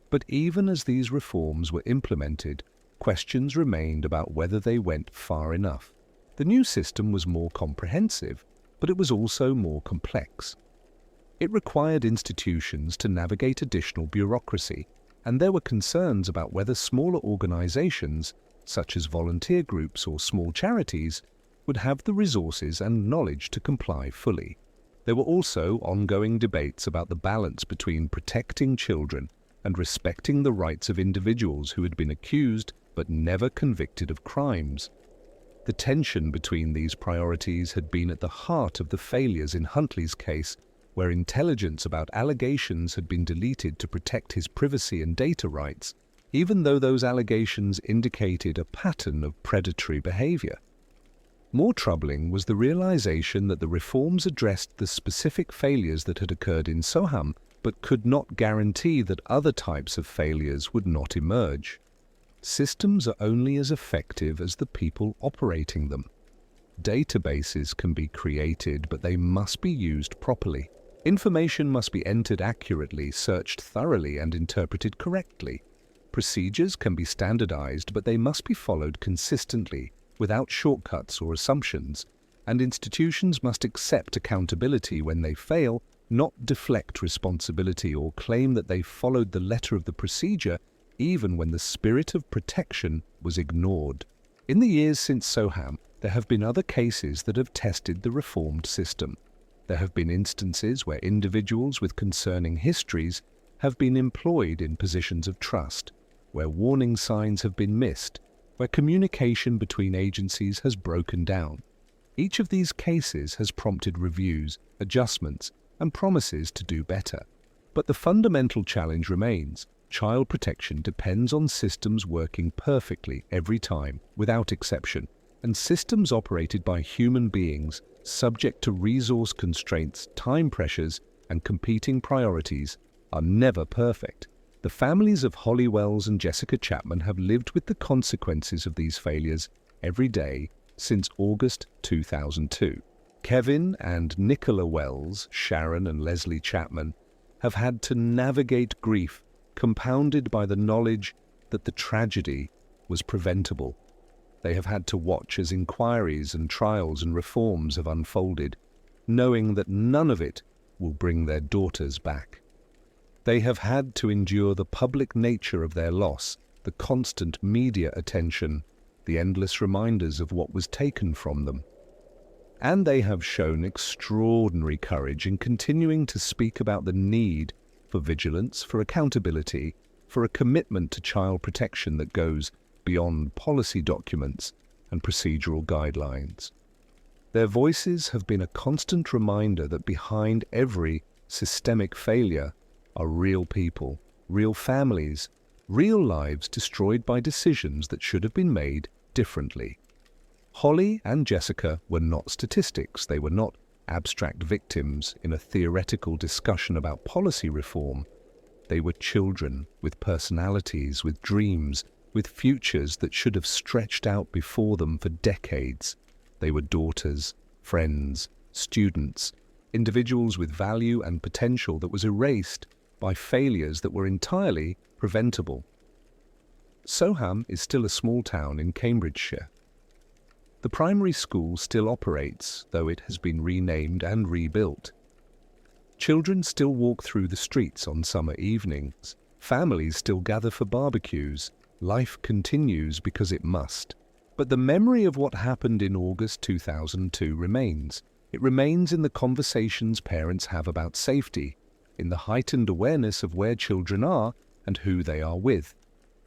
But even as these reforms were implemented, questions remained about whether they went far enough. The new system was more comprehensive, but it was also more complex. It required institutions to navigate additional bureaucracy, and there were concerns about whether smaller organizations, such as volunteer groups or small charities, would have the resources and knowledge to comply fully. There were also ongoing debates about the balance between protecting children and respecting the rights of individuals who had been accused but never convicted of crimes. The tension between these priorities had been at the heart of the failures in Huntley's case, where intelligence about allegations had been deleted to protect his privacy and data rights, even though those allegations indicated a pattern of predatory behavior. More troubling was the realization that the reforms addressed the specific failures that had occurred in Soham, but could not guarantee that other types of failures would not emerge. Systems are only as effective as the people operating them. Databases can be created, but they must be used properly. Information must be entered accurately, searched thoroughly, and interpreted correctly. Procedures can be standardized, but they must be followed consistently, without shortcuts or assumptions, and institutions must accept accountability when they fail, not deflect responsibility or claim that they followed the letter of the procedure even when the spirit of protection was ignored. In the years since Soham, there have been other cases that have tested the reformed system. There have been instances where individuals with concerning histories have been employed in positions of trust, where warning signs have been missed, where communication between agencies has broken down. Each of these cases has prompted reviews, adjustments, and promises to do better. But the fundamental challenge remains. Child protection depends on systems working perfectly every time, without exception, and systems operated by human beings, subject to resource constraints, time pressures, and competing priorities, are never perfect. The families of Holly Wells and Jessica Chapman have lived with the consequences of these failures every day since August 2002. Kevin and Nicola Wells, Sharon and Leslie Chapman, have had to navigate grief compounded by the knowledge that the tragedy was preventable. They have had to watch as inquiries and trials and reforms have unfolded, knowing that none of it will bring their daughters back. They have had to endure the public nature of their loss, the constant media attention, the endless reminders of what was taken from them. And they have shown extraordinary courage in continuing to speak about the need for vigilance, for accountability, for a commitment to child protection that goes beyond policy documents and procedural guidelines. Their voices have been a constant reminder that behind every systemic failure are real people, real families, real lives destroyed by decisions that should have been made differently. Holly and Jessica were not statistics. They were not abstract victims in a theoretical discussion about policy reform. They were children with personalities, with dreams, with futures that should have stretched out before them for decades. They were daughters, friends, students, individuals with value and potential that was erased by failures that were entirely preventable. Soham is still a small town in Cambridgeshire. The primary school still operates, though it has been renamed and rebuilt. Children still walk through the streets on summer evenings. Families still gather for barbecues. Life continues because it must. But the memory of what happened in August 2002 remains. It remains in the conversations parents have about safety, in the heightened awareness of where children are and who they are with.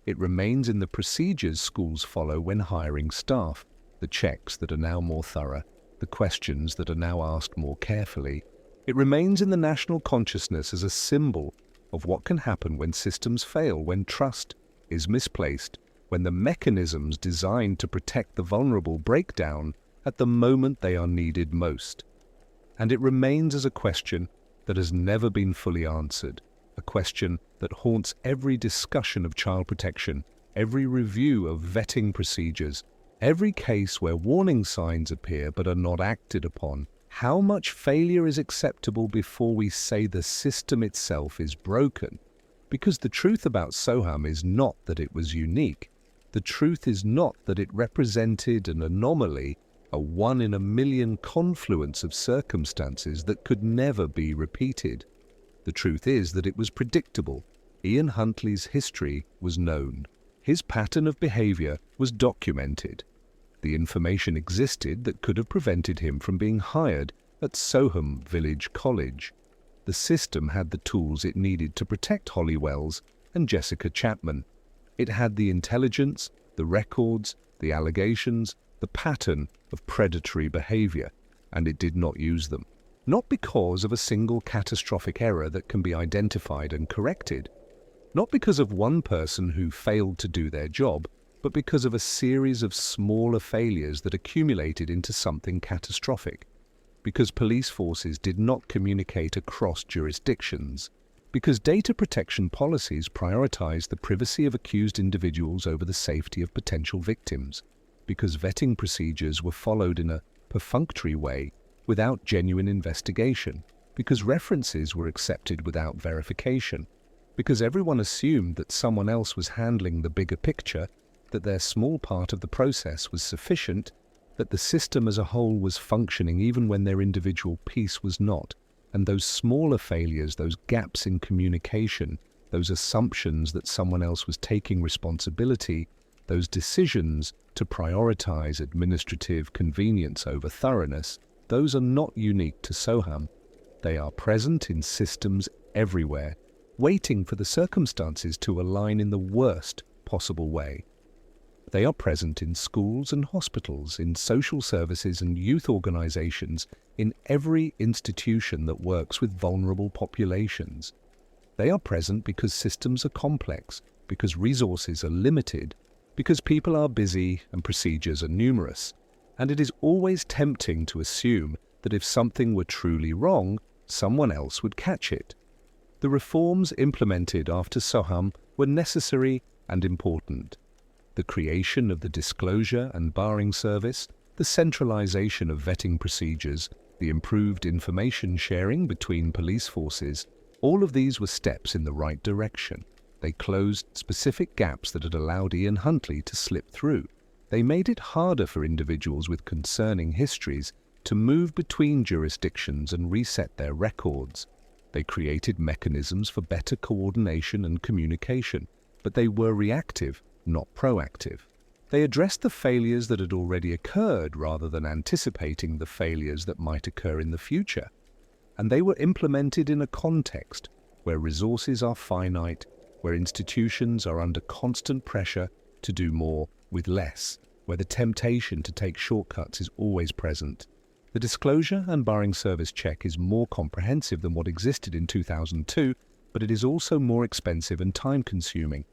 It remains in the procedures schools follow when hiring staff, the checks that are now more thorough, the questions that are now asked more carefully. It remains in the national consciousness as a symbol of what can happen when systems fail, when trust is misplaced, when the mechanisms designed to protect the vulnerable break down at the moment they are needed most. And it remains as a question that has never been fully answered, a question that haunts every discussion of child protection, every review of vetting procedures, every case where warning signs appear but are not acted upon. How much failure is acceptable before we say the system itself is broken? Because the truth about Soham is not that it was unique. The truth is not that it represented an anomaly, a one-in-a-million confluence of circumstances that could never be repeated. The truth is that it was predictable. Ian Huntley's history was known. His pattern of behavior was documented. The information existed that could have prevented him from being hired at Soham Village College. The system had the tools it needed to protect Holly Wells and Jessica Chapman. It had the intelligence, the records, the allegations, the pattern of predatory behavior, and it did not use them. Not because of a single catastrophic error that can be identified and corrected. Not because of one person who failed to do their job, but because of a series of smaller failures that accumulated into something catastrophic. Because police forces did not communicate across jurisdictions. Because data protection policies prioritized the privacy of accused individuals over the safety of potential victims. Because vetting procedures were followed in a perfunctory way without genuine investigation. Because references were accepted without verification. Because everyone assumed that someone else was handling the bigger picture, that their small part of the process was sufficient, that the system as a whole was functioning even when their individual piece was not, and those smaller failures, those gaps in communication, those assumptions that someone else was taking responsibility, those decisions to prioritize administrative convenience over thoroughness, those are not unique to Soham. They are present in systems everywhere, waiting for the circumstances to align in the worst possible way. They are present in schools and hospitals, in social services and youth organizations, in every institution that works with vulnerable populations. They are present because systems are complex, because resources are limited, because people are busy and procedures are numerous. And it is always tempting to assume that if something were truly wrong, someone else would catch it. The reforms implemented after Soham were necessary and important. The creation of the disclosure and barring service, the centralization of vetting procedures, the improved information sharing between police forces, all of these were steps in the right direction. They closed specific gaps that had allowed Ian Huntley to slip through. They made it harder for individuals with concerning histories to move between jurisdictions and reset their records. They created mechanisms for better coordination and communication, but they were reactive, not proactive. They addressed the failures that had already occurred rather than anticipating the failures that might occur in the future. And they were implemented in a context where resources are finite, where institutions are under constant pressure to do more with less, where the temptation to take shortcuts is always present. The disclosure and barring service check is more comprehensive than what existed in 2002, but it is also more expensive and time-consuming.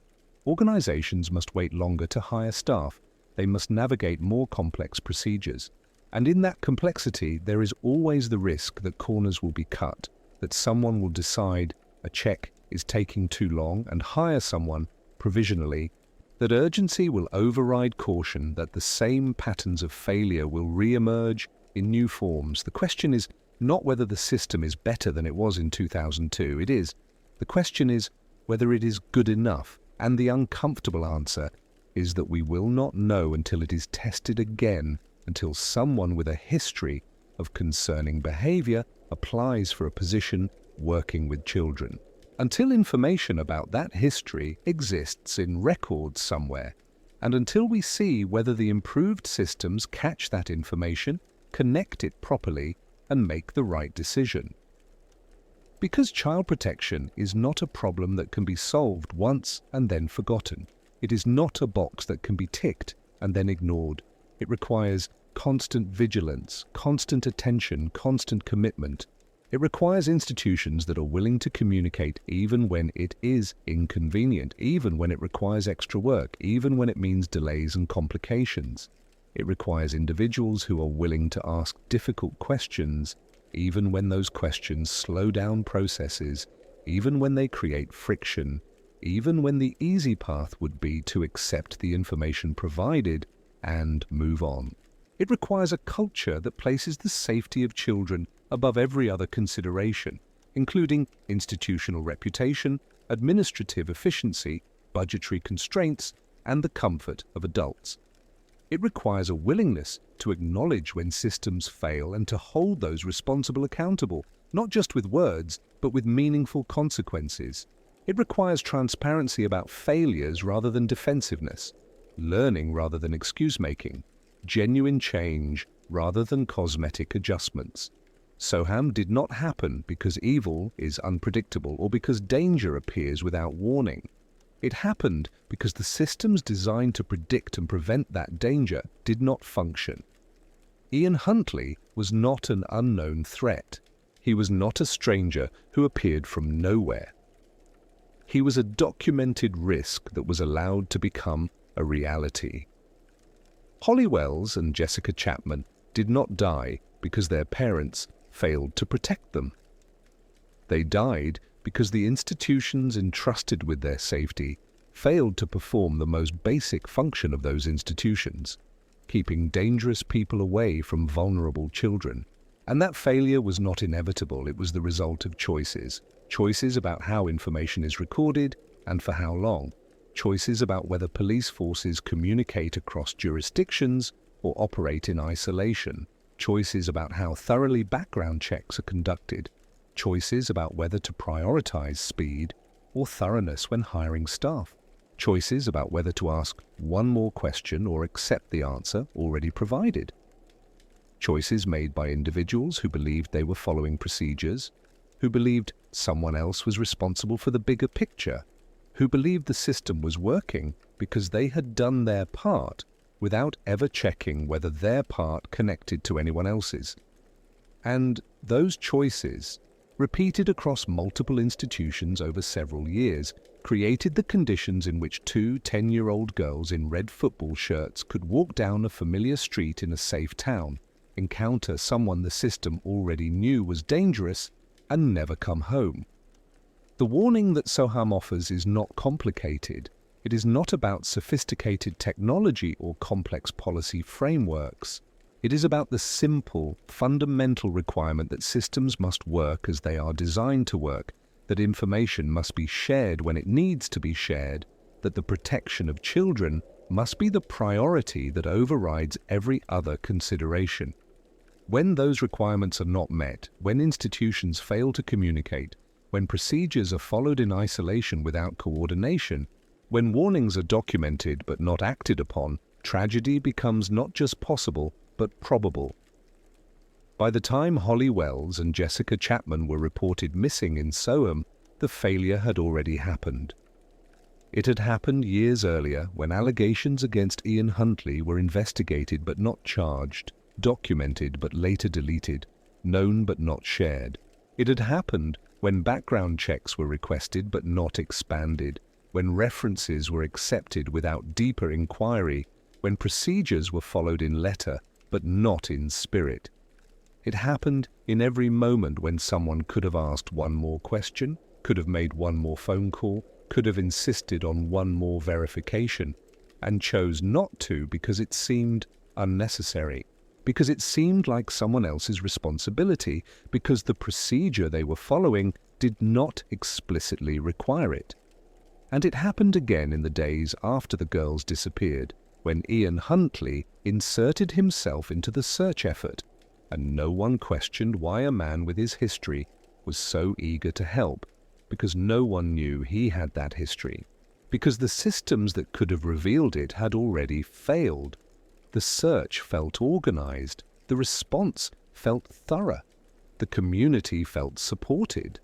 Organizations must wait longer to hire staff. They must navigate more complex procedures. And in that complexity, there is always the risk that corners will be cut, that someone will decide a check is taking too long and hire someone provisionally, that urgency will override caution, that the same patterns of failure will re-emerge in new forms. The question is not whether the system is better than it was in 2002. It is. The question is whether it is good enough. And the uncomfortable answer is that we will not know until it is tested again, until someone with a history of concerning behavior applies for a position working with children. Until information about that history exists in records somewhere, and until we see whether the improved systems catch that information, connect it properly, and make the right decision. Because child protection is not a problem that can be solved once and then forgotten. It is not a box that can be ticked and then ignored. It requires constant vigilance, constant attention, constant commitment. It requires institutions that are willing to communicate even when it is inconvenient, even when it requires extra work, even when it means delays and complications. It requires individuals who are willing to ask difficult questions, even when those questions slow down processes, even when they create friction, even when the easy path would be to accept the information provided and move on. It requires a culture that places the safety of children above every other consideration, including institutional reputation, administrative efficiency, budgetary constraints, and the comfort of adults. It requires a willingness to acknowledge when systems fail and to hold those responsible accountable, not just with words, but with meaningful consequences. It requires transparency about failures rather than defensiveness, learning rather than excuse-making, genuine change rather than cosmetic adjustments. Soham did not happen because evil is unpredictable or because danger appears without warning. It happened because the systems designed to predict and prevent that danger did not function. Ian Huntley was not an unknown threat. He was not a stranger who appeared from nowhere. He was a documented risk that was allowed to become a reality. Holly Wells and Jessica Chapman did not die because their parents failed to protect them. They died because the institutions entrusted with their safety failed to perform the most basic function of those institutions, keeping dangerous people away from vulnerable children. And that failure was not inevitable, it was the result of choices. Choices about how information is recorded and for how long. Choices about whether police forces communicate across jurisdictions or operate in isolation. Choices about how thoroughly background checks are conducted. Choices about whether to prioritize speed or thoroughness when hiring staff. Choices about whether to ask one more question or accept the answer already provided. Choices made by individuals who believed they were following procedures, who believed someone else was responsible for the bigger picture, who believed the system was working because they had done their part without ever checking whether their part connected to anyone else's. And those choices, repeated across multiple institutions over several years, created the conditions in which two 10-year-old girls in red football shirts could walk down a familiar street in a safe town, encounter someone the system already knew was dangerous, and never come home. The warning that Soham offers is not complicated. It is not about sophisticated technology or complex policy frameworks. It is about the simple, fundamental requirement that systems must work as they are designed to work, that information must be shared when it needs to be shared, that the protection of children must be the priority that overrides every other consideration. When those requirements are not met, when institutions fail to communicate, when procedures are followed in isolation without coordination, when warnings are documented but not acted upon, tragedy becomes not just possible but probable. By the time Holly Wells and Jessica Chapman were reported missing in Soham, the failure had already happened. It had happened years earlier when allegations against Ian Huntley were investigated but not charged, documented but later deleted, known but not shared. It had happened when background checks were requested but not expanded, when references were accepted without deeper inquiry, when procedures were followed in letter but not in spirit. It happened in every moment when someone could have asked one more question, could have made one more phone call, could have insisted on one more verification, and chose not to because it seemed unnecessary, because it seemed like someone else's responsibility, because the procedure they were following did not explicitly require it. And it happened again in the days after the girls disappeared, when Ian Huntley inserted himself into the search effort, and no one questioned why a man with his history was so eager to help, because no one knew he had that history, because the systems that could have revealed it had already failed. The search felt organized, the response felt thorough, the community felt supported.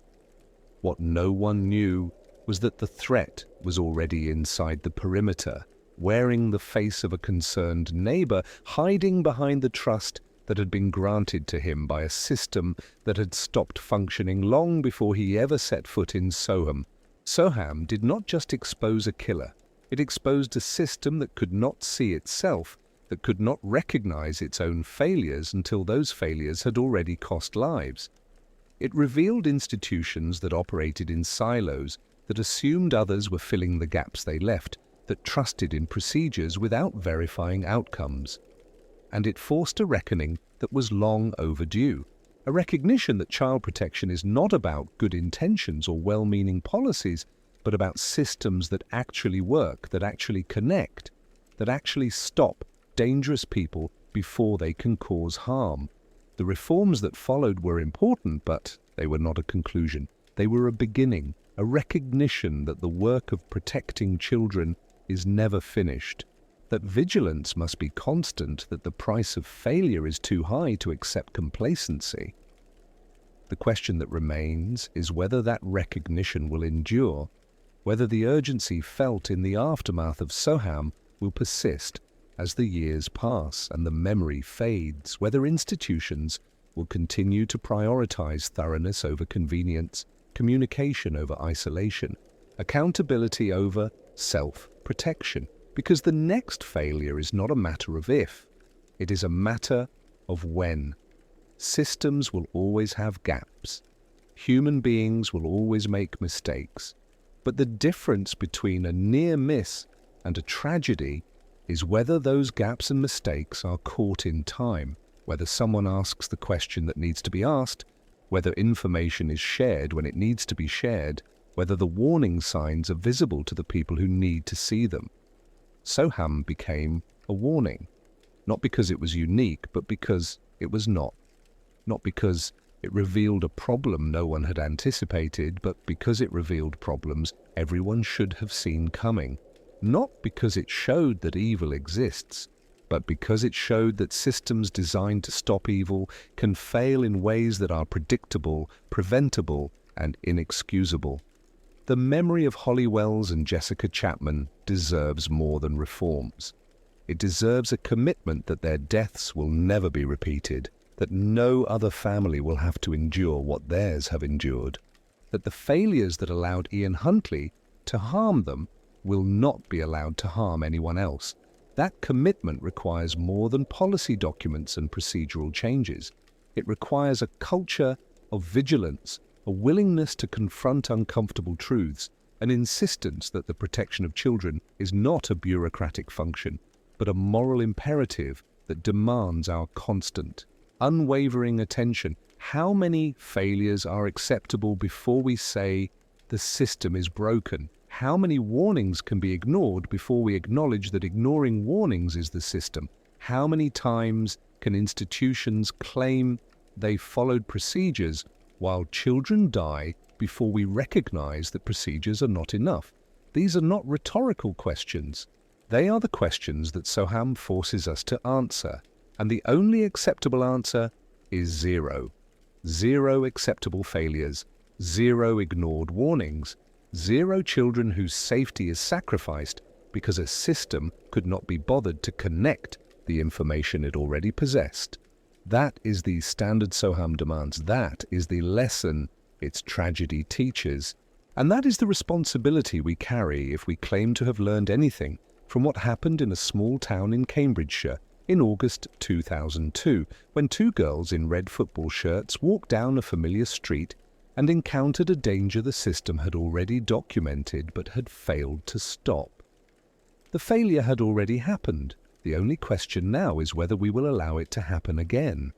What no one knew was that the threat was already inside the perimeter, wearing the face of a concerned neighbor, hiding behind the trust that had been granted to him by a system that had stopped functioning long before he ever set foot in Soham. Soham did not just expose a killer, it exposed a system that could not see itself, that could not recognize its own failures until those failures had already cost lives. It revealed institutions that operated in silos, that assumed others were filling the gaps they left, that trusted in procedures without verifying outcomes. And it forced a reckoning that was long overdue, a recognition that child protection is not about good intentions or well-meaning policies, but about systems that actually work, that actually connect, that actually stop dangerous people before they can cause harm. The reforms that followed were important, but they were not a conclusion. They were a beginning, a recognition that the work of protecting children is never finished, that vigilance must be constant, that the price of failure is too high to accept complacency. The question that remains is whether that recognition will endure, whether the urgency felt in the aftermath of Soham will persist as the years pass and the memory fades, whether institutions will continue to prioritize thoroughness over convenience, communication over isolation, accountability over self-protection. Because the next failure is not a matter of if, it is a matter of when. Systems will always have gaps. Human beings will always make mistakes. But the difference between a near miss and a tragedy is whether those gaps and mistakes are caught in time, whether someone asks the question that needs to be asked, whether information is shared when it needs to be shared, whether the warning signs are visible to the people who need to see them. Soham became a warning, not because it was unique, but because it was not. Not because it revealed a problem no one had anticipated, but because it revealed problems everyone should have seen coming. Not because it showed that evil exists, but because it showed that systems designed to stop evil can fail in ways that are predictable, preventable, and inexcusable. The memory of Holly Wells and Jessica Chapman deserves more than reforms. It deserves a commitment that their deaths will never be repeated, that no other family will have to endure what theirs have endured, that the failures that allowed Ian Huntley to harm them will not be allowed to harm anyone else. That commitment requires more than policy documents and procedural changes. It requires a culture of vigilance, a willingness to confront uncomfortable truths, an insistence that the protection of children is not a bureaucratic function, but a moral imperative that demands our constant, unwavering attention. How many failures are acceptable before we say the system is broken? How many warnings can be ignored before we acknowledge that ignoring warnings is the system? How many times can institutions claim they followed procedures while children die before we recognize that procedures are not enough? These are not rhetorical questions. They are the questions that Soham forces us to answer, and the only acceptable answer is zero. Zero acceptable failures, zero ignored warnings, zero children whose safety is sacrificed because a system could not be bothered to connect the information it already possessed. That is the standard Soham demands. That is the lesson its tragedy teaches. And that is the responsibility we carry if we claim to have learned anything from what happened in a small town in Cambridgeshire in August 2002, when two girls in red football shirts walked down a familiar street and encountered a danger the system had already documented but had failed to stop. The failure had already happened. The only question now is whether we will allow it to happen again.